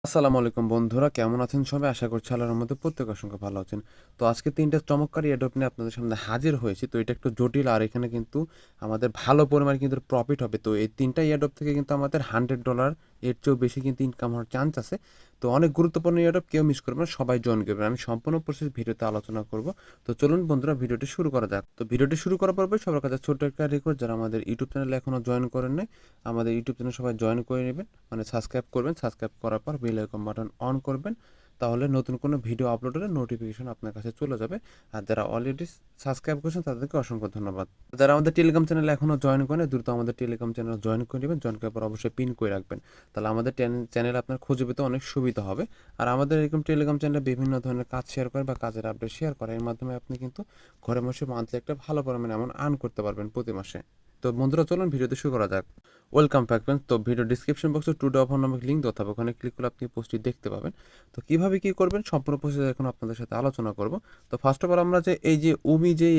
আসসালামু আলাইকুম বন্ধুরা, কেমন আছেন সবাই? আশা করছি আল্লাহর মধ্যে প্রত্যেক অসংখ্য ভালো আছেন। তো আজকে ৩টা চমৎকারী অ্যাডপ নিয়ে আপনাদের সামনে হাজির হয়েছি। তো এটা একটু জটিল, আর এখানে কিন্তু আমাদের ভালো পরিমাণে কিন্তু প্রফিট হবে। তো এই ৩টা অ্যাডপ থেকে কিন্তু আমাদের $100 এর চেয়েও বেশি কিন্তু ইনকাম হওয়ার চান্স আছে। তো অনেক গুরুত্বপূর্ণ অ্যাডপ, কেউ মিস করবেন না, সবাই জয়েন করবেন। আমি সম্পূর্ণ প্রসেস ভিডিওতে আলোচনা করব। তো চলুন বন্ধুরা, ভিডিওটি শুরু করা যাক। তো ভিডিওটি শুরু করার পূর্বে সবার কাছে ছোট্ট একটা রিকোয়েস্ট, যারা আমাদের ইউটিউব চ্যানেলে এখনও জয়েন করেন নাই, আমাদের ইউটিউব চ্যানেল সবাই জয়েন করে নেবেন, মানে সাবস্ক্রাইব করবেন। সাবস্ক্রাইব করার পর বেল আইকন বাটন অন করবেন, তাহলে নতুন কোনো ভিডিও আপলোডের নোটিফিকেশন আপনার কাছে চলে যাবে। আর যারা অলরেডি সাবস্ক্রাইব করেছেন তাদেরকে অসংখ্য ধন্যবাদ। যারা আমাদের টেলিগ্রাম চ্যানেলে এখনও জয়েন করেন, দ্রুত আমাদের টেলিগ্রাম চ্যানেল জয়েন করে নেবেন। জয়েন করার পর অবশ্যই পিন করে রাখবেন, তাহলে আমাদের চ্যানেল আপনার খুঁজে পেতে অনেক সুবিধা হবে। আর আমাদের এরকম টেলিগ্রাম চ্যানেলে বিভিন্ন ধরনের কাজ শেয়ার করে বা কাজের আপডেট শেয়ার করে, এর মাধ্যমে আপনি কিন্তু ঘরে বসে মান্থলি একটা ভালো পরিমাণে এমন আর্ন করতে পারবেন প্রতি মাসে। তো বন্ধুরা, চলুন ভিডিওতে শুরু করা যাক। Welcome back friends. তো ভিডিও ডিসক্রিপশন বক্সে টুডে অফার নামক লিঙ্ক দেওয়া থাকবে, ওখানে ক্লিক করলে আপনি পোস্টটি দেখতে পাবেন। তো কীভাবে কী করবেন সম্পূর্ণ প্রসেস এখন আপনাদের সাথে আলোচনা করব। তো ফার্স্ট অফ অল আমরা যে এই যে উমি যে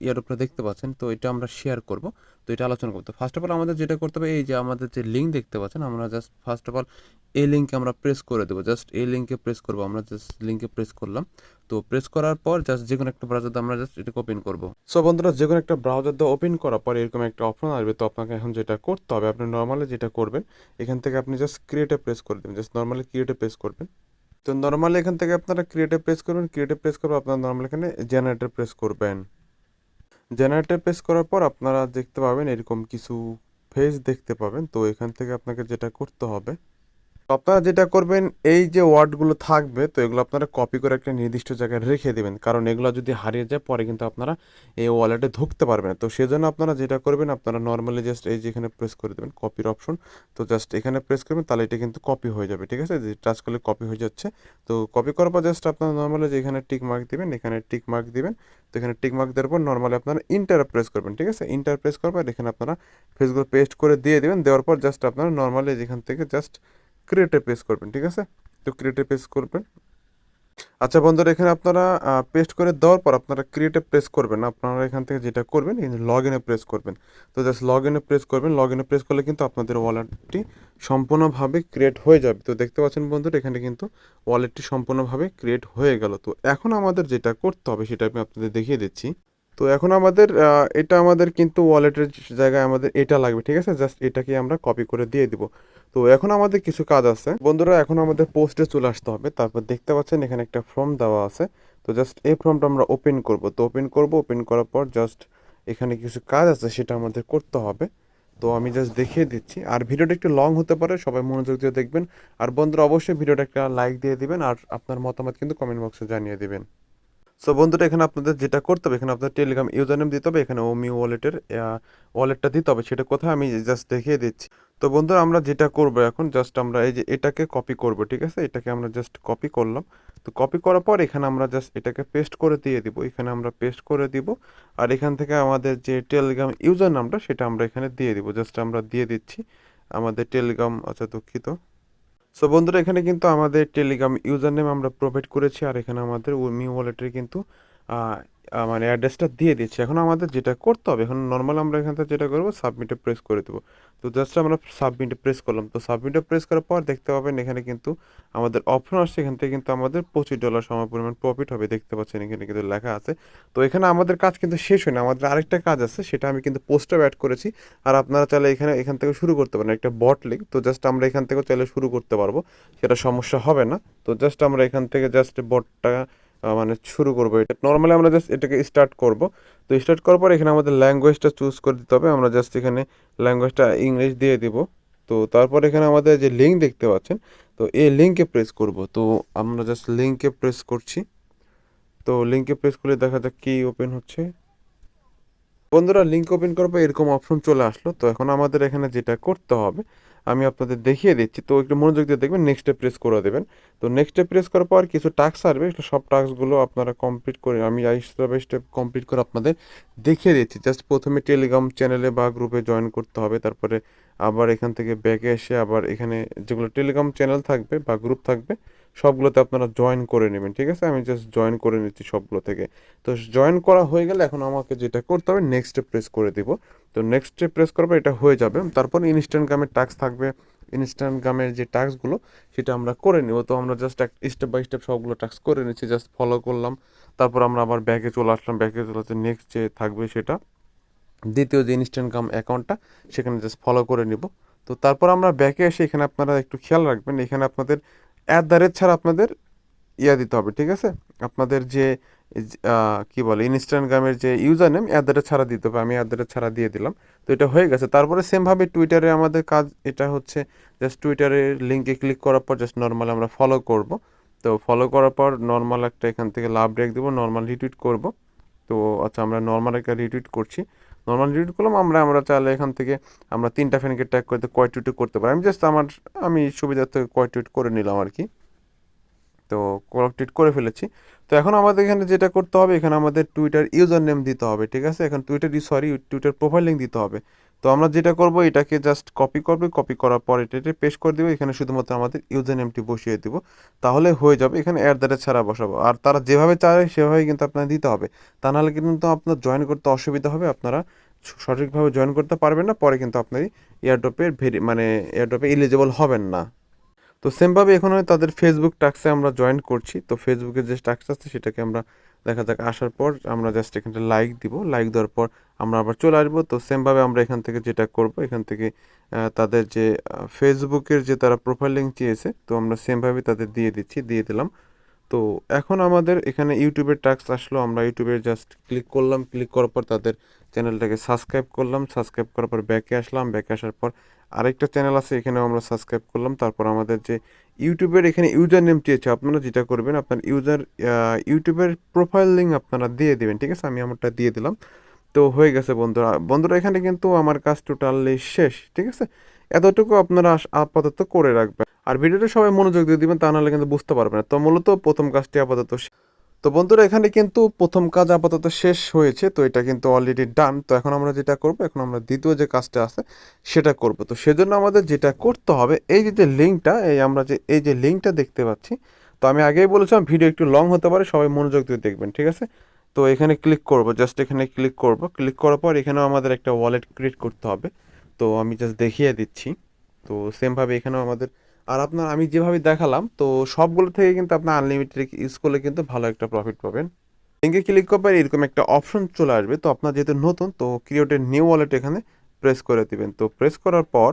ইয়ারোপটা দেখতে পাচ্ছেন, তো এটা আমরা শেয়ার করব। তো এটা আলোচনা করব। তো ফার্স্ট অফ অল আমাদের যেটা করতে হবে, এই যে আমাদের যে লিঙ্ক দেখতে পাচ্ছেন, আমরা জাস্ট ফার্স্ট অফ অল এই লিঙ্কে আমরা প্রেস করে দেবো। জাস্ট এই লিঙ্কে প্রেস করবো, আমরা জাস্ট লিঙ্কে প্রেস করলাম। তো প্রেস করার পর জাস্ট যে কোনো একটা ব্রাউজার দিয়ে আমরা জাস্ট এটাকে ওপেন করব। সো বন্ধুরা, যে কোনো একটা ব্রাউজার দিয়ে ওপেন করার পর এরকম একটা অপশন আসবে। তো আপনাকে এখন যেটা করতে হবে, আপনি নর্মালি যেটা করবেন, এখান থেকে আপনি জাস্ট ক্রিয়েটে প্রেস করে দেবেন। জাস্ট নর্মালি ক্রিয়েটে প্রেস করবেন। তো নর্মালি এখান থেকে আপনারা ক্রিয়েটে প্রেস করবেন। ক্রিয়েটে প্রেস করবে আপনারা নর্মালি এখানে জেনারেটর প্রেস করবেন। জেনারেটর প্রেস করার পর আপনারা দেখতে পাবেন এরকম কিছু ফেজ দেখতে পাবেন। তো এখান থেকে আপনাকে যেটা করতে হবে, তো আপনারা যেটা করবেন, এই যে ওয়ার্ডগুলো থাকবে, তো এগুলো আপনারা কপি করে একটা নির্দিষ্ট জায়গায় রেখে দেবেন, কারণ এগুলো যদি হারিয়ে যায় পরে কিন্তু আপনারা এই ওয়ালেটে ঢুকতে পারবেন না। তো সেজন্য আপনারা যেটা করবেন, আপনারা নর্মালি জাস্ট এই যে এখানে প্রেস করে দেবেন কপির অপশন। তো জাস্ট এখানে প্রেস করবেন, তাহলে এটা কিন্তু কপি হয়ে যাবে। ঠিক আছে, যে টাচ করলে কপি হয়ে যাচ্ছে। তো কপি করার পর জাস্ট আপনারা নর্মালি যে এখানে টিক মার্ক দিবেন, এখানে টিক মার্ক দিবেন। তো এখানে টিক মার্ক দেওয়ার পর নর্মালি আপনারা ইন্টার প্রেস করবেন। ঠিক আছে, ইন্টার প্রেস করার পর এখানে আপনারা ফেসগুলো পেস্ট করে দিয়ে দেবেন। দেওয়ার পর জাস্ট আপনারা নর্মালি যেখান থেকে জাস্ট ক্রিয়েটে পেস্ট করবেন। ঠিক আছে, তো ক্রিয়েটে পেস্ট করবেন। আচ্ছা বন্ধুরা, এখানে আপনারা পেস্ট করে দেওয়ার পর আপনারা ক্রিয়েটে প্রেস করবেন না, আপনারা এখান থেকে যেটা করবেন, লগ ইনে প্রেস করবেন। তো জাস্ট লগ ইনে প্রেস করবেন। লগ ইনে প্রেস করলে কিন্তু আপনাদের ওয়ালেটটি সম্পূর্ণভাবে ক্রিয়েট হয়ে যাবে। তো দেখতে পাচ্ছেন বন্ধুরা, এখানে কিন্তু ওয়ালেটটি সম্পূর্ণভাবে ক্রিয়েট হয়ে গেল। তো এখন আমাদের যেটা করতে হবে সেটা আমি আপনাদের দেখিয়ে দিচ্ছি। তো এখন আমাদের এটা আমাদের কিন্তু ওয়ালেটের জায়গায় আমাদের এটা লাগবে। ঠিক আছে, জাস্ট এটাকে আমরা কপি করে দিয়ে দিব। তো এখন আমাদের কিছু কাজ আছে বন্ধুরা, এখন আমাদের পোস্টে চলে আসতে হবে। তারপর দেখতে পাচ্ছেন এখানে একটা ফর্ম দেওয়া আছে। তো জাস্ট এই ফর্মটা আমরা ওপেন করব। তো ওপেন করব, ওপেন করার পর জাস্ট এখানে কিছু কাজ আছে, সেটা আমাদের করতে হবে। তো আমি জাস্ট দেখিয়ে দিচ্ছি। আর ভিডিওটা একটু লং হতে পারে, সবাই মনোযোগ দিয়ে দেখবেন। আর বন্ধুরা, অবশ্যই ভিডিওটা একটা লাইক দিয়ে দিবেন, আর আপনার মতামত কিন্তু কমেন্ট বক্সে জানিয়ে দিবেন। সো বন্ধুরা, এখানে আপনাদের যেটা করতে হবে, এখানে আপনাদের টেলিগ্রাম ইউজার নেম দিতে হবে, এখানে ওমি ওয়ালেটের ওয়ালেটটা দিতে হবে। সেটা কোথায় আমি জাস্ট দেখিয়ে দিচ্ছি। তো বন্ধুরা, আমরা যেটা করবো এখন, জাস্ট আমরা এই যে এটাকে কপি করব। ঠিক আছে, এটাকে আমরা জাস্ট কপি করলাম। তো কপি করার পর এখানে আমরা জাস্ট এটাকে পেস্ট করে দিয়ে দিব। এখানে আমরা পেস্ট করে দিব। আর এখান থেকে আমাদের যে টেলিগ্রাম ইউজার নামটা, সেটা আমরা এখানে দিয়ে দিব। জাস্ট আমরা দিয়ে দিচ্ছি আমাদের টেলিগ্রাম, আচ্ছা দুঃখিত। সো বন্ধুরা, এখানে কিন্তু আমাদের টেলিগ্রাম ইউজার নেম আমরা প্রোভাইড করেছি, আর এখানে আমাদের মি ওয়ালেটের কিন্তু আহ, মানে অ্যাড্রেসটা দিয়ে দিচ্ছি। এখন আমাদের যেটা করতে হবে, এখন নর্মাল আমরা এখান থেকে যেটা করবো, সাবমিটে প্রেস করে দেবো। তো জাস্ট আমরা সাবমিটে প্রেস করলাম। তো সাবমিটে প্রেস করার পর দেখতে পাবেন এখানে কিন্তু আমাদের অপশন আসছে। এখান থেকে কিন্তু আমাদের $25 সম পরিমাণ প্রফিট হবে, দেখতে পাচ্ছেন এখানে কিন্তু লেখা আছে। তো এখানে আমাদের কাজ কিন্তু শেষ হয় না, আমাদের আরেকটা কাজ আছে, সেটা আমি কিন্তু পোস্টে অ্যাড করেছি। আর আপনারা চাইলে এখান থেকে শুরু করতে পারেন, একটা বট লিঙ্ক। তো জাস্ট আমরা এখান থেকে চাইলে শুরু করতে পারবো, সেটা সমস্যা হবে না। তো জাস্ট আমরা এখান থেকে জাস্ট বটটা মানে শুরু করবো। এটা নর্মালি আমরা জাস্ট এটাকে স্টার্ট করব। তো স্টার্ট করার পর এখানে আমাদের ল্যাঙ্গুয়েজটা চুজ করে দিতে হবে। আমরা জাস্ট এখানে ল্যাঙ্গুয়েজটা ইংলিশ দিয়ে দিব। তো তারপর এখানে আমাদের যে লিঙ্ক দেখতে পাচ্ছেন, তো এই লিঙ্কে প্রেস করব। তো আমরা জাস্ট লিঙ্কে প্রেস করছি। তো লিঙ্কে প্রেস করলে দেখা যাক কি ওপেন হচ্ছে। বন্ধুরা, লিঙ্ক ওপেন করার পর এরকম অপশন চলে আসলো। তো এখন আমাদের এখানে যেটা করতে হবে আমি আপনাদের দেখিয়ে দিচ্ছি। তো একটু মনোযোগ দিয়ে দেখবেন, নেক্সটে প্রেস করে দেবেন। তো নেক্সটে প্রেস করার পর কিছু টাস্ক আসবে, সব টাস্কগুলো আপনারা কমপ্লিট করে, আমি স্টেপ বাই স্টেপ কমপ্লিট করে আপনাদের দেখিয়ে দিচ্ছি। জাস্ট প্রথমে টেলিগ্রাম চ্যানেলে বা গ্রুপে জয়েন করতে হবে, তারপরে আবার এখান থেকে ব্যাকে এসে আবার এখানে যেগুলো টেলিগ্রাম চ্যানেল থাকবে বা গ্রুপ থাকবে, সবগুলোতে আপনারা জয়েন করে নেবেন। ঠিক আছে, আমি জাস্ট জয়েন করে নিচ্ছি সবগুলো থেকে। তো জয়েন করা হয়ে গেলে এখন আমাকে যেটা করতে হবে, নেক্সটে প্রেস করে দিব। তো নেক্সটে প্রেস করবো, এটা হয়ে যাবে। তারপর ইনস্ট্যান্ট গ্রামের টাস্ক থাকবে, ইনস্টাগ্রামের যে টাস্কগুলো সেটা আমরা করে নিব। তো আমরা জাস্ট স্টেপ বাই স্টেপ সবগুলো টাস্ক করে নিচ্ছি, জাস্ট ফলো করলাম। তারপর আমরা আবার ব্যাকে চলে আসলাম, ব্যাকে চলে আসতে নেক্সট যে থাকবে সেটা দ্বিতীয় যে ইনস্টাগ্রাম অ্যাকাউন্টটা সেখানে জাস্ট ফলো করে নিব। তো তারপর আমরা ব্যাকে এসে এখানে আপনারা একটু খেয়াল রাখবেন, এখানে আপনাদের অ্যাট দ্য রেট ছাড়া আপনাদের দিতে হবে, ঠিক আছে? আপনাদের যে কি বলে ইনস্টাগ্রামের যে user name at the rate ছাড়া দিতে হবে। আমি অ্যাট দ্য রেট ছাড়া দিয়ে দিলাম। তো এটা হয়ে গেছে। তারপরে সেমভাবে টুইটারে আমাদের কাজ এটা হচ্ছে, জাস্ট টুইটারের লিঙ্কে ক্লিক করার পর জাস্ট নর্মাল আমরা ফলো করব। তো ফলো করার পর নর্মাল একটা এখান থেকে লাভ রেখ দেবো, নর্মাল রিটুইট করব। তো আচ্ছা, আমরা নর্মাল একটা রিটুইট করছি, নর্মাল রিটুইট করলাম। আমরা চাইলে এখান থেকে আমরা 3টা ফ্রেন্ডকে ট্যাগ করতে কয় টুইট করতে পারি। আমি সুবিধার্থে কয় টুইট করে নিলাম আর কি। তো কমপ্লিট করে ফেলেছি। তো এখন আমাদের এখানে যেটা করতে হবে, এখানে আমাদের টুইটার ইউজার নেম দিতে হবে, ঠিক আছে? এখন টুইটার প্রোফাইল লিঙ্ক দিতে হবে। তো আমরা যেটা করব, এটাকে জাস্ট কপি করবে, কপি করার পর এটা পেস্ট করে দিব, এখানে শুধুমাত্র আমাদের ইউজার নেমটি বসিয়ে দিব, তাহলে হয়ে যাবে। এখানে অ্যাট দ্য রেট ছাড়া বসাবো, আর তারা যেভাবে চায় সেভাবেই কিন্তু আপনার দিতে হবে। তা নাহলে কিন্তু আপনার জয়েন করতে অসুবিধা হবে, আপনারা সঠিকভাবে জয়েন করতে পারবেন না, পরে কিন্তু আপনি এয়ারড্রপের মানে এয়ারড্রপে এলিজিবল হবেন না। তো সেমভাবে এখন হয় তাদের ফেসবুক টাস্কে আমরা জয়েন করছি। তো ফেসবুকের যে টাস্ক আছে সেটাকে আমরা দেখা যাক, আসার পর আমরা জাস্ট এখানে লাইক দিব, লাইক দেওয়ার পর আমরা আবার চলে আসবো। তো সেমভাবে আমরা এখান থেকে যেটা করব, এখান থেকে তাদের যে ফেসবুকের যে তারা প্রোফাইল লিঙ্ক চেয়েছে, তো আমরা সেমভাবে তাদের দিয়ে দিলাম। তো এখন আমাদের এখানে ইউটিউবের টাস্ক আসলো, আমরা ইউটিউবে জাস্ট ক্লিক করলাম, ক্লিক করার পর তাদের চ্যানেলটাকে সাবস্ক্রাইব করলাম, সাবস্ক্রাইব করার পর ব্যাকে আসলাম, ব্যাকে আসার পর আরেকটা চ্যানেল আছে এখানেও আমরা সাবস্ক্রাইব করলাম। তারপর আমাদের যে ইউটিউবের এখানে ইউজার নেম চেয়েছে, আপনারা যেটা করবেন আপনার ইউটিউবের প্রোফাইল লিঙ্ক আপনারা দিয়ে দেবেন, ঠিক আছে? আমি আমারটা দিয়ে দিলাম। তো হয়ে গেছে বন্ধুরা, এখানে কিন্তু আমার কাজ টোটালি শেষ, ঠিক আছে? এতটুকু আপনারা আপাতত করে রাখবেন, আর ভিডিওটা সবাই মনোযোগ দিয়ে দিবেন, তা নাহলে কিন্তু বুঝতে পারবেন না। তো মূলত প্রথম কাজটি আপাতত তো বন্ধুরা এখানে কিন্তু প্রথম কাজ আপাতত শেষ হয়েছে, তো এটা কিন্তু অলরেডি ডান। তো এখন আমরা যেটা করব, এখন আমরা দ্বিতীয় যে কাজটা আছে সেটা করব। তো সেজন্য আমাদের যেটা করতে হবে, এই যে লিঙ্কটা, এই যে লিঙ্কটা দেখতে পাচ্ছি, তো আমি আগেই বলেছিলাম ভিডিও একটু লং হতে পারে, সবাই মনোযোগ দিয়ে দেখবেন, ঠিক আছে? তো এখানে ক্লিক করব, জাস্ট এখানে ক্লিক করব, ক্লিক করার পর এখানেও আমাদের একটা ওয়ালেট ক্রিয়েট করতে হবে। তো আমি জাস্ট দেখিয়ে দিচ্ছি। তো সেমভাবে এখানেও আমাদের, আর আপনার আমি যেভাবে দেখালাম, তো সবগুলো থেকে কিন্তু আপনার আনলিমিটেড ইউজ করলে কিন্তু ভালো একটা প্রফিট পাবেন। লিঙ্কে ক্লিক করবার এরকম একটা অপশন চলে আসবে। তো আপনার যেহেতু নতুন, তো ক্রিয়েট এ নিউ ওয়ালেট এখানে প্রেস করে দিবেন। তো প্রেস করার পর,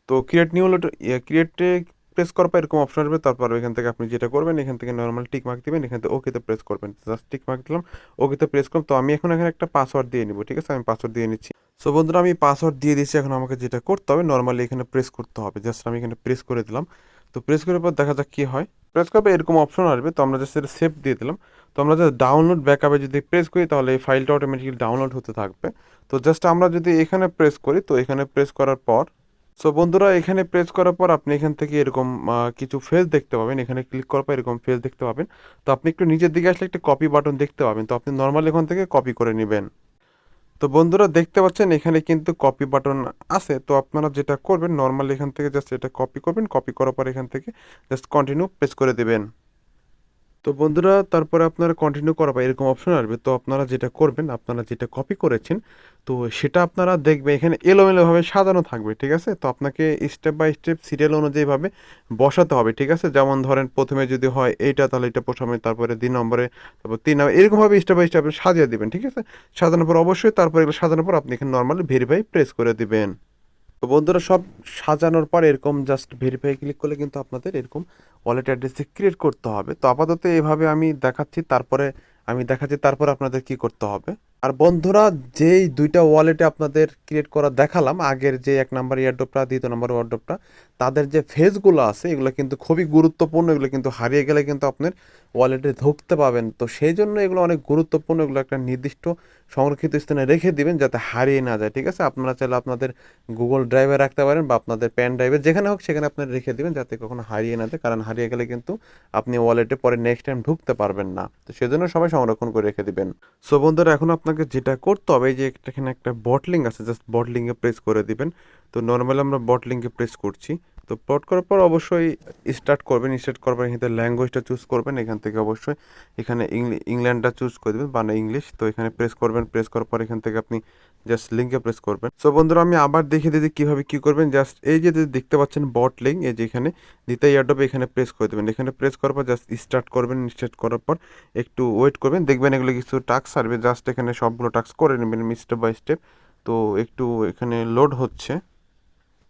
তো ক্রিয়েট নিউ ওয়ালেট ক্রিয়েটে প্রেস করার পর এরকম অপশন আসবে। তারপর এখান থেকে আপনি যেটা করবেন, এখান থেকে নর্মাল টিক মার্ক দিবেন, এখান থেকে ওকেতে প্রেস করবেন, জাস্ট টিক মার্ক দিলাম, ওকেতে প্রেস করলাম। তো আমি এখন এখানে একটা পাসওয়ার্ড দিয়ে নিব, ঠিক আছে? আমি পাসওয়ার্ড দিয়ে নিচ্ছি। সো বন্ধুরা, আমি পাসওয়ার্ড দিয়ে দিচ্ছি। এখন আমাকে যেটা করতে হবে, নর্মালি এখানে প্রেস করতে হবে, জাস্ট আমি এখানে প্রেস করে দিলাম। তো প্রেস করার পর দেখা যাক কি হয়। প্রেস করবে এরকম অপশন আসবে, তো আমরা জাস্ট এটা সেভ দিয়ে দিলাম। তো আমরা জাস্ট ডাউনলোড ব্যাকআপে যদি প্রেস করি, তাহলে এই ফাইলটা অটোমেটিক্যালি ডাউনলোড হতে থাকবে। তো জাস্ট আমরা যদি এখানে প্রেস করি, তো এখানে প্রেস করার পর, সো বন্ধুরা এখানে প্রেস করার পর আপনি এখান থেকে এরকম কিছু ফেস দেখতে পাবেন, এখানে ক্লিক করার পর এরকম ফেস দেখতে পাবেন। তো আপনি একটু নিচের দিকে আসলে একটা কপি বাটন দেখতে পাবেন, তো আপনি নর্মাল এখান থেকে কপি করে নেবেন। তো বন্ধুরা দেখতে পাচ্ছেন এখানে কিন্তু কপি বাটন আছে। তো আপনারা যেটা করবেন, নর্মাল এখান থেকে জাস্ট এটা কপি করবেন, কপি করার পর এখান থেকে জাস্ট কন্টিনিউ প্রেস করে দেবেন। তো বন্ধুরা তারপরে আপনারা কন্টিনিউ করা বা এরকম অপশন আসবে। তো আপনারা যেটা করবেন, আপনারা যেটা কপি করেছেন, তো সেটা আপনারা দেখবেন এখানে এলোমেলোভাবে সাজানো থাকবে, ঠিক আছে? তো আপনাকে স্টেপ বাই স্টেপ সিরিয়াল অনুযায়ীভাবে বসাতে হবে, ঠিক আছে? যেমন ধরেন প্রথমে যদি হয় এইটা, তাহলে এটা প্রথমে, তারপরে 2 নম্বরে, তারপর 3 নম্বরে, এরকমভাবে স্টেপ বাই স্টেপ সাজিয়ে দিবেন, ঠিক আছে? সাজানোর পর অবশ্যই, তারপর এগুলো সাজানোর পর আপনি এখানে নর্মালি ভেরিফাই প্রেস করে দিবেন। তো বন্ধুরা সব সাজানোর পর এরকম জাস্ট ভেরিফাই ক্লিক করলে কিন্তু আপনাদের এরকম ওয়ালেট অ্যাড্রেসে ক্রিয়েট করতে হবে। তো আপাতত এভাবে আমি দেখাচ্ছি, তারপরে আপনাদের কি করতে হবে। আর বন্ধুরা, যেই 2টা ওয়ালেটে আপনাদের ক্রিয়েট করা দেখালাম, আগের যে 1 নম্বর এয়ারড্রপটা, 2 নম্বর এয়ারড্রপটা, তাদের যে ফেজগুলো আছে এগুলো কিন্তু খুবই গুরুত্বপূর্ণ। এগুলো কিন্তু হারিয়ে গেলে কিন্তু আপনার ওয়ালেটে ঢুকতে পাবেন। তো সেই জন্য এগুলো অনেক গুরুত্বপূর্ণ, এগুলো একটা নির্দিষ্ট সংরক্ষিত স্থানে রেখে দিবেন যাতে হারিয়ে না যায়, ঠিক আছে? আপনারা চাইলে আপনাদের গুগল ড্রাইভে রাখতে পারেন, বা আপনাদের পেন ড্রাইভে, যেখানে হোক সেখানে আপনারা রেখে দিবেন যাতে কখনো হারিয়ে না যায়, কারণ হারিয়ে গেলে কিন্তু আপনি ওয়ালেটে পরে নেক্সট টাইম ঢুকতে পারবেন না। তো সেজন্য সবাই সংরক্ষণ করে রেখে দিবেন। সো বন্ধুরা এখন আপনাকে যেটা করতে হবে, এই যে এখানে একটা বট লিঙ্ক আছে, জাস্ট বট লিঙ্কে প্রেস করে দিবেন। তো নর্মালি আমরা বট লিঙ্কে প্রেস করছি। তো প্লট করার পর অবশ্যই স্টার্ট করবেন। স্টার্ট করার পর এখান থেকে ল্যাঙ্গুয়েজটা চুজ করবেন। এখান থেকে অবশ্যই এখানে ইংল্যান্ডটা চুজ করে দেবেন, মানে ইংলিশ। তো এখানে প্রেস করবেন। প্রেস করার পর এখান থেকে আপনি জাস্ট লিঙ্কে প্রেস করবেন। সো বন্ধুরা, আমি আবার দেখিয়ে দিই যে কীভাবে কী করবেন। জাস্ট এই যে দেখতে পাচ্ছেন বট লিঙ্ক, এই যে এখানে দ্বিতীয় এয়ারড্রপে এখানে প্রেস করে দেবেন। এখানে প্রেস করার পর জাস্ট স্টার্ট করবেন। স্টার্ট করার পর একটু ওয়েট করবেন, দেখবেন এগুলো কিছু টাস্ক আসবে। জাস্ট এখানে সবগুলো টাস্ক করে নেবেন স্টেপ বাই স্টেপ। তো একটু এখানে লোড হচ্ছে।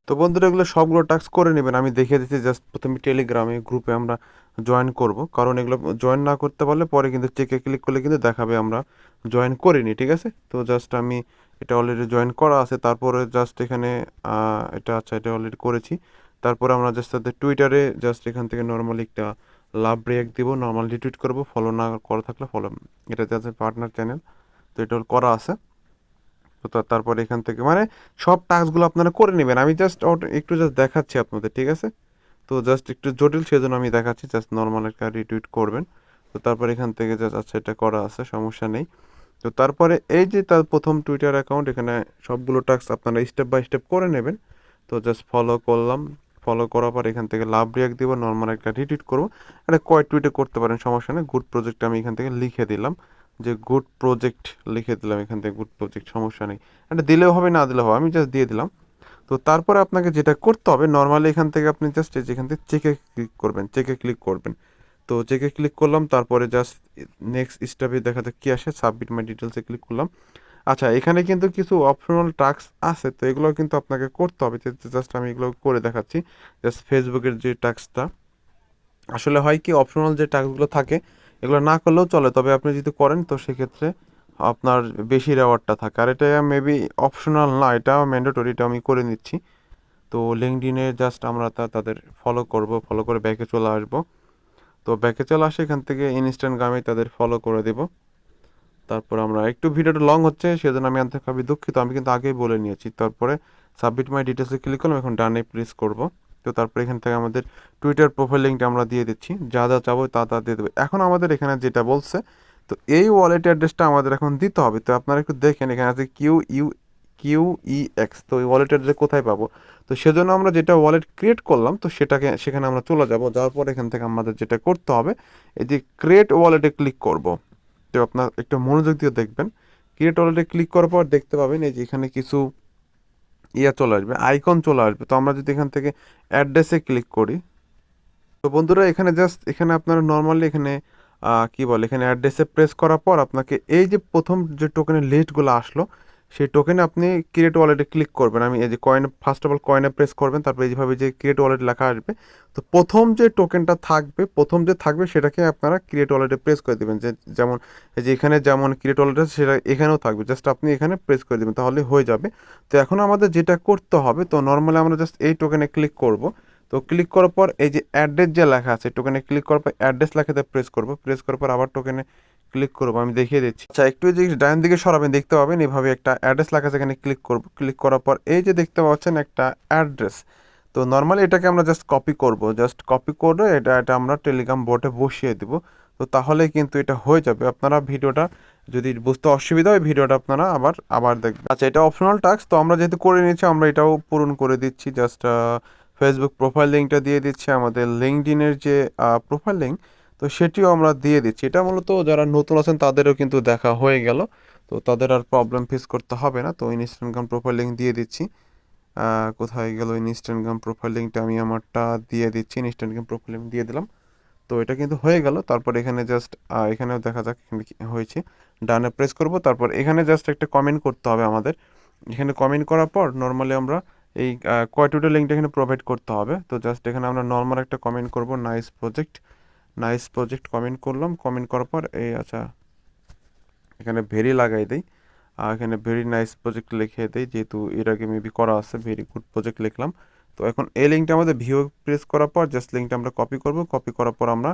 তো বন্ধুরা, এগুলো সবগুলো টাস্ক করে নেবেন। আমি দেখিয়ে দিচ্ছি। জাস্ট প্রথমে টেলিগ্রামে গ্রুপে আমরা জয়েন করব, কারণ এগুলো জয়েন না করতে পারলে পরে কিন্তু চেকে ক্লিক করলে কিন্তু দেখাবে আমরা জয়েন করিনি, ঠিক আছে। তো জাস্ট আমি এটা অলরেডি জয়েন করা আছে। তারপরে জাস্ট এখানে এটা, আচ্ছা, এটা অলরেডি করেছি। তারপরে আমরা জাস্ট তাদের টুইটারে জাস্ট এখান থেকে নর্মালি একটা লাভ রিয়াক্ট দিব, নর্মাল রিটুইট করব। ফলো না করা থাকলে ফলো, এটা জাস্ট পার্টনার চ্যানেল, তো এটা করা আছে। তো তারপরে এখান থেকে মানে সব টাস্কগুলো আপনারা করে নেবেন। আমি জাস্ট একটু জাস্ট দেখাচ্ছি আপনাদের, ঠিক আছে। তো জাস্ট একটু জটিল, সেজন্য আমি দেখাচ্ছি। জাস্ট নর্মাল একটা রিটুইট করবেন। তো তারপর এখান থেকে জাস্ট, আচ্ছা, এটা করা আছে, সমস্যা নেই। তো তারপরে এই যে তার প্রথম টুইটার অ্যাকাউন্ট, এখানে সবগুলো টাস্ক আপনারা স্টেপ বাই স্টেপ করে নেবেন। তো জাস্ট ফলো করলাম। ফলো করার পর এখান থেকে লাভ রিয়াক্ট দিব, নর্মাল একটা রিটুইট করবো। এটা কয় টুইটে করতে পারেন, সমস্যা নেই। গুড প্রজেক্ট আমি এখান থেকে লিখে দিলাম, যে গুড প্রজেক্ট লিখে দিলাম এখান থেকে, গুড প্রজেক্ট, সমস্যা নেই। এটা দিলেও হবে, না দিলেও হবে, আমি জাস্ট দিয়ে দিলাম। তো তারপরে আপনাকে যেটা করতে হবে, নর্মালি এখান থেকে আপনি জাস্ট যেখান থেকে চেকে ক্লিক করবেন, চেকে ক্লিক করবেন। তো চেকে ক্লিক করলাম। তারপরে জাস্ট নেক্সট স্টেপে দেখাতে কি আসে, সাবমিট মাই ডিটেলসে ক্লিক করলাম। আচ্ছা, এখানে কিন্তু কিছু অপশনাল টাস্ক আছে, তো এগুলো কিন্তু আপনাকে করতে হবে। জাস্ট আমি এগুলো করে দেখাচ্ছি। জাস্ট ফেসবুকের যে টাস্কটা, আসলে হয় কি, অপশনাল যে টাস্কগুলো থাকে এগুলো না করলেও চলে, তবে আপনি যদি করেন তো সেক্ষেত্রে আপনার বেশি রেওয়ার্ডটা থাকে। আর এটা মেবি অপশনাল না, এটা ম্যান্ডেটরি, এটা আমি করে নিচ্ছি। তো লিঙ্কডইনে জাস্ট আমরা তাদের ফলো করব, ফলো করে ব্যাকে চলে আসব। তো ব্যাকে চলে আসে, এখান থেকে ইনস্টাগ্রামে তাদের ফলো করে দেব। তারপর আমরা একটু ভিডিওটা লং হচ্ছে, সেজন্য আমি আন্তরিকভাবে দুঃখিত, আমি কিন্তু আগেই বলে নিয়েছি। তারপরে সাবমিট মাই ডিটেলসে ক্লিক করলাম, এখন ডানে প্রেস করব। তো তারপরে এখান থেকে আমাদের টুইটার প্রোফাইল লিঙ্কটা আমরা দিয়ে দিচ্ছি, যা যা চাবো তা দিয়ে দেবো। এখন আমাদের এখানে যেটা বলছে, তো এই ওয়ালেট অ্যাড্রেসটা আমাদের এখন দিতে হবে। তো আপনারা একটু দেখেন, এখানে আছে QEX। তো এই ওয়ালেট অ্যাড্রেস কোথায় পাবো? তো সেজন্য আমরা যেটা ওয়ালেট ক্রিয়েট করলাম, তো সেখানে আমরা চলে যাব। যাওয়ার পর এখান থেকে আমাদের যেটা করতে হবে, এই যে ক্রিয়েট ওয়ালেটে ক্লিক করব। তো আপনার একটু মনোযোগ দিয়ে দেখবেন। ক্রিয়েট ওয়ালেটে ক্লিক করার পর দেখতে পাবেন এই যে এখানে কিছু চলে আসবে, আইকন চলে আসবে। তো আমরা যদি এখান থেকে অ্যাড্রেসে ক্লিক করি, তো বন্ধুরা এখানে জাস্ট এখানে আপনারা নর্মালি এখানে কি বলে, এখানে অ্যাড্রেসে প্রেস করার পর আপনাকে এই যে প্রথম যে টোকেনের লিস্টগুলো আসলো, সেই টোকেনে আপনি ক্রিয়েট ওয়ালেটে ক্লিক করবেন। আমি এই যে কয়েন, ফার্স্ট অফ অল কয়েনে প্রেস করবেন, তারপর এইভাবে যে ক্রিয়েট ওয়ালেট লেখা আসবে। তো প্রথম যে টোকেনটা থাকবে, প্রথম যে থাকবে সেটাকে আপনারা ক্রিয়েট ওয়ালেটে প্রেস করে দেবেন। যে যেমন এই যে এখানে যেমন ক্রিয়েট ওয়ালেট আছে, সেটা এখানেও থাকবে, জাস্ট আপনি এখানে প্রেস করে দেবেন, তাহলে হয়ে যাবে। তো এখন আমাদের যেটা করতে হবে, তো নর্মালি আমরা জাস্ট এই টোকেনে ক্লিক করব। তো ক্লিক করার পর এই যে অ্যাড্রেস যে লেখা আছে, টোকেনে ক্লিক করার পর অ্যাড্রেস লেখাতে প্রেস করব। প্রেস করার পর আবার টোকেনে ক্লিক করবো, আমি দেখিয়ে দিচ্ছি। আচ্ছা, একটু যে ডান দিকে সরাবেন, দেখতে পাবেন এভাবে একটা অ্যাড্রেস লেখা আছে, এখানে ক্লিক করব। ক্লিক করার পর এই যে দেখতে পাচ্ছেন একটা অ্যাড্রেস, তো নর্মালি এটাকে আমরা জাস্ট কপি করব। জাস্ট কপি করে এটা আমরা টেলিগ্রাম বোর্ডে বসিয়ে দিব। তো তাহলে কিন্তু এটা হয়ে যাবে। আপনারা ভিডিওটা যদি বুঝতে অসুবিধা হয়, ভিডিওটা আপনারা আবার দেখবেন। আচ্ছা, এটা অপশনাল টাস্ক, তো আমরা যেহেতু করে নিয়েছি, আমরা এটাও পূরণ করে দিচ্ছি। জাস্ট ফেসবুক প্রোফাইল লিঙ্কটা দিয়ে দিচ্ছি, আমাদের লিঙ্কডইনের যে প্রোফাইল লিঙ্ক, তো সেটিও আমরা দিয়ে দিচ্ছি। এটা মূলত যারা নতুন আছেন তাদেরও কিন্তু দেখা হয়ে গেল, তো তাদের আর প্রবলেম ফেস করতে হবে না। তো ইনস্টাগ্রাম প্রোফাইল লিঙ্ক দিয়ে দিচ্ছি। কোথায় গেল ইনস্টাগ্রাম প্রোফাইল লিঙ্কটা, আমি আমারটা দিয়ে দিচ্ছি, ইনস্টাগ্রাম প্রোফাইল লিঙ্ক দিয়ে দিলাম। তো এটা কিন্তু হয়ে গেল। তারপর এখানে জাস্ট এখানেও দেখা যাক এখানে কি হয়েছে। ডানে প্রেস করব, তারপর এখানে জাস্ট একটা কমেন্ট করতে হবে আমাদের। এখানে কমেন্ট করার পর নর্মালি আমরা এই কয়টুটা লিঙ্কটা এখানে প্রোভাইড করতে হবে। তো জাস্ট এখানে আমরা নর্মাল একটা কমেন্ট করব, nice project. Nice project comment করলাম। কমেন্ট করার পর এই, আচ্ছা, এখানে ভেরি লাগাই দেই। এখানে ভেরি নাইস প্রজেক্ট লিখে দেই, যেহেতু এর আগে মেবি করা আছে। ভেরি গুড প্রজেক্ট লিখলাম। তো এখন এই লিঙ্কটা আমাদের ভিউ প্রেস করার পর জাস্ট লিঙ্কটা আমরা কপি করব। কপি করার পর আমরা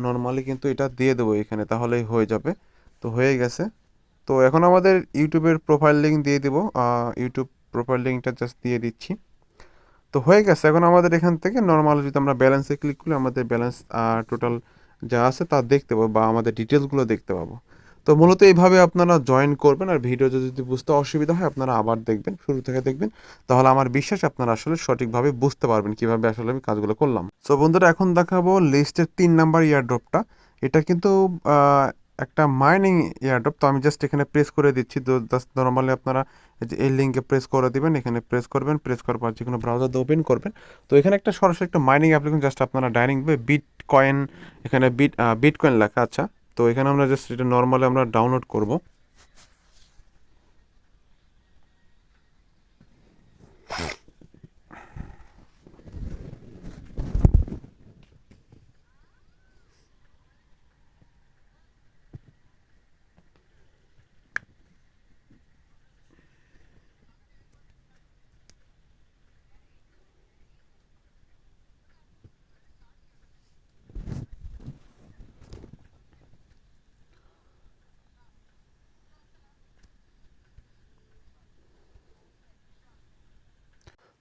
নর্মালি কিন্তু এটা দিয়ে দেবো এখানে, তাহলেই হয়ে যাবে। তো হয়ে গেছে। তো এখন আমাদের ইউটিউবের প্রোফাইল লিঙ্ক দিয়ে দিব। ইউটিউব প্রোফাইল লিঙ্কটা জাস্ট দিয়ে দিচ্ছি। তো হয়ে গেছে। এখন আমাদের এখান থেকে নর্মাল যদি আমরা ব্যালেন্সে ক্লিক করি, আমাদের ব্যালেন্স টোটাল যা আছে তা দেখতে পাবো, বা আমাদের ডিটেলসগুলো দেখতে পাবো। তো তো মূলত এইভাবে আপনারা জয়েন করবেন, আর ভিডিও যদি বুঝতে অসুবিধা হয় আপনারা আবার দেখবেন, শুরু থেকে দেখবেন, তাহলে আমার বিশ্বাস আপনারা আসলে সঠিকভাবে বুঝতে পারবেন কিভাবে আসলে আমি কাজগুলো করলাম। সো বন্ধুরা, এখন দেখাবো লিস্টের 3 নাম্বার ইয়ারড্রপটা। এটা কিন্তু আহ, একটা মাইনিং ইয়ারড্রপ। তো আমি জাস্ট এখানে প্রেস করে দিচ্ছি। তো জাস্ট নর্মালি আপনারা এই যে এই লিঙ্কে প্রেস করে দিবেন, এখানে প্রেস করবেন, প্রেস করার পর যে কোনো ব্রাউজার দিয়ে ওপেন করবেন। তো এখানে একটা সরাসরি একটা মাইনিং অ্যাপ্লিকেশন, জাস্ট আপনারা ডাইরেক্ট বিট কয়েন, এখানে বিটকয়েন লেখা, আচ্ছা। তো এখানে আমরা জাস্ট এটা নর্মালি আমরা ডাউনলোড করব।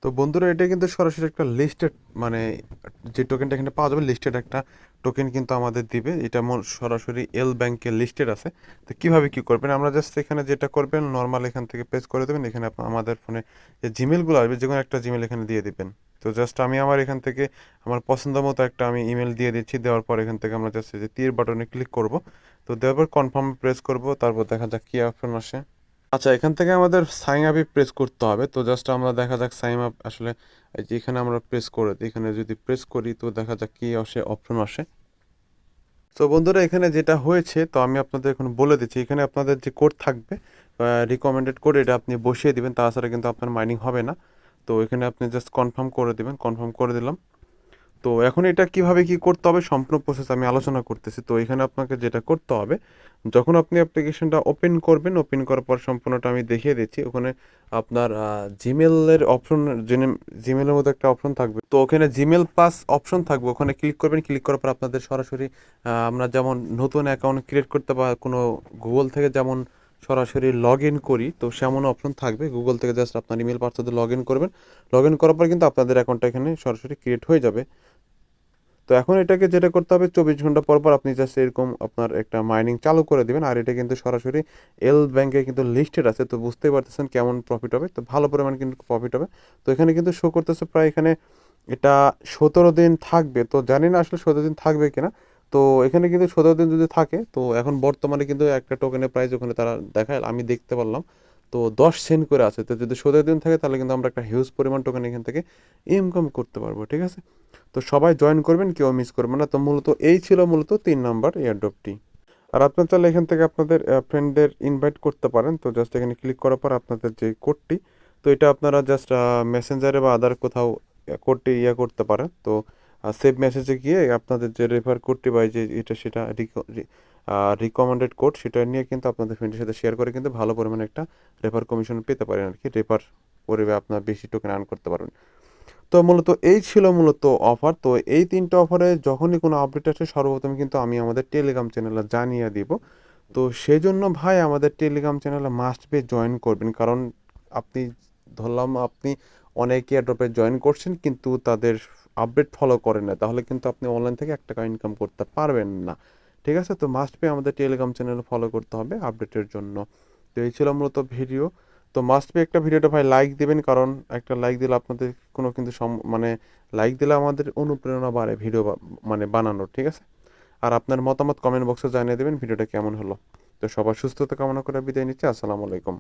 তো বন্ধুরা, এটা কিন্তু সরাসরি একটা লিস্টেড, মানে যে টোকেনটা এখানে পাওয়া যাবে লিস্টেড একটা টোকেন কিন্তু আমাদের দিবে। এটা সরাসরি এল ব্যাংকে লিস্টেড আছে। তো কিভাবে কি করবেন, আমরা জাস্ট এখানে যেটা করবেন নর্মাল এখান থেকে পেজ করে দেবেন। এখানে আমাদের ফোনে যে জিমেলগুলো আসবে, যে কোনো একটা জিমেল এখানে দিয়ে দিবেন। তো জাস্ট আমি আমার এখান থেকে আমার পছন্দ মতো একটা আমি ইমেল দিয়ে দিচ্ছি। দেওয়ার পর এখান থেকে আমরা জাস্ট এই যে তীর বাটনে ক্লিক করব। তো দেওয়ার পর কনফার্ম প্রেস করব, তারপর দেখা যাক কি অপশন আসে। আচ্ছা, এখান থেকে আমাদের সাইন আপে প্রেস করতে হবে। তো জাস্ট আমরা দেখা যাক সাইন আপ আসলে এই যে এখানে আমরা প্রেস করে দিই। এখানে যদি প্রেস করি তো দেখা যাক কি আসে, অপশন আসে। তো বন্ধুরা, এখানে যেটা হয়েছে তো আমি আপনাদের এখন বলে দিচ্ছি। এখানে আপনাদের যে কোড থাকবে, রিকমেন্ডেড কোড, এটা আপনি বসিয়ে দিবেন, তাছাড়া কিন্তু আপনার মাইনিং হবে না। তো এখানে আপনি জাস্ট কনফার্ম করে দিবেন, কনফার্ম করে দিলাম। তো এখন এটা কিভাবে কি করতে হবে সম্পূর্ণ প্রসেস আমি আলোচনা করতেছি। তো এখানে আপনাকে যেটা করতে হবে, যখন আপনি অ্যাপ্লিকেশনটা ওপেন করবেন, ওপেন করার পর সম্পূর্ণটা আমি দেখিয়ে দিচ্ছি। ওখানে আপনার জিমেলের অপশন, জিমেলের মতো একটা অপশন থাকবে। তো ওখানে জিমেল প্লাস অপশন থাকবে, ওখানে ক্লিক করবেন। ক্লিক করার পর আপনাদের সরাসরি আমরা যেমন নতুন অ্যাকাউন্ট ক্রিয়েট করতে বা কোনো গুগল থেকে যেমন সরাসরি লগ ইন করি, তো সেমন অপশন থাকবে। গুগল থেকে জাস্ট আপনার ইমেল পাসওয়ার্ড লগ ইন করবেন। লগ ইন করার পর কিন্তু আপনাদের অ্যাকাউন্টটা এখানে সরাসরি ক্রিয়েট হয়ে যাবে। তো এখন এটাকে যেটা করতে হবে, 24 ঘন্টা পর পর আপনি জাস্ট এরকম আপনার একটা মাইনিং চালু করে দিবেন। আর এটা কিন্তু সরাসরি এল ব্যাংকে কিন্তু লিস্টেড আছে। তো বুঝতেই পারতেছেন কেমন প্রফিট হবে, তো ভালো পরিমাণ কিন্তু প্রফিট হবে। তো এখানে কিন্তু শো করতেছে প্রায় এখানে এটা 17 দিন থাকবে। তো জানি না আসলে 17 দিন থাকবে কিনা। তো এখানে কিন্তু 17 দিন যদি থাকে, তো এখন বর্তমানে কিন্তু একটা টোকেনের প্রাইস ওখানে তারা দেখায়, আমি দেখতে পারলাম তো 10 সেন্ট করে আছে। তো যদি 17 দিন থাকে তাহলে কিন্তু আমরা একটা হিউজ পরিমাণ টোকেন এখান থেকে ইনকাম করতে পারবো, ঠিক আছে। তো সবাই জয়েন করবেন, কেউ মিস করবেন না। তো মূলত এই ছিল মূলত 3 নাম্বার এয়ারড্রপটি। আর আপনার চাইলে এখান থেকে আপনাদের ফ্রেন্ডদের ইনভাইট করতে পারেন। তো জাস্ট এখানে ক্লিক করার পর আপনাদের যে কোডটি, তো এটা আপনারা জাস্ট মেসেঞ্জারে বা আদার কোথাও কোডটি করতে পারেন। তো সেভ মেসেজে গিয়ে আপনাদের যে রেফার কোডটি বা এই যে এটা সেটা রিকমেন্ডেড কোড, সেটা নিয়ে কিন্তু আপনাদের ফ্রেন্ডের সাথে শেয়ার করে কিন্তু ভালো পরিমাণে একটা রেফার কমিশন পেতে পারেন আর কি। রেফার করে আপনার বেশি টোকেন আর্ন করতে পারবেন। তো মূলত এই ছিল মূলত অফার। তো এই 3টে অফারে যখনই কোনো আপডেট আসে সর্বপ্রথম কিন্তু আমি আমাদের টেলিগ্রাম চ্যানেলে জানিয়ে দিব। তো সেই জন্য ভাই আমাদের টেলিগ্রাম চ্যানেলে মাস্ট বি জয়েন করবেন। কারণ আপনি ধরলাম আপনি অনেক এয়ারড্রপে জয়েন করছেন কিন্তু তাদের আপডেট ফলো করেন না, তাহলে কিন্তু আপনি অনলাইন থেকে 1 টাকা ইনকাম করতে পারবেন না, ঠিক আছে। তো মাস্ট বি আমাদের টেলিগ্রাম চ্যানেল ফলো করতে হবে আপডেটের জন্য। তো এই ছিল মূলত ভিডিও। তো মাস্ট বি একটা ভিডিওটা ভাই লাইক দিবেন, কারণ একটা লাইক দিলে আপনাদের কোনো কিন্তু মানে লাইক দিলে আমাদের অনুপ্রেরণা বাড়ে ভিডিও মানে বানানোর, ঠিক আছে। আর আপনার মতামত কমেন্ট বক্সে জানিয়ে দেবেন ভিডিওটা কেমন হলো। তো সবার সুস্থতা কামনা করে বিদায় নিচ্ছি। আসসালামু আলাইকুম।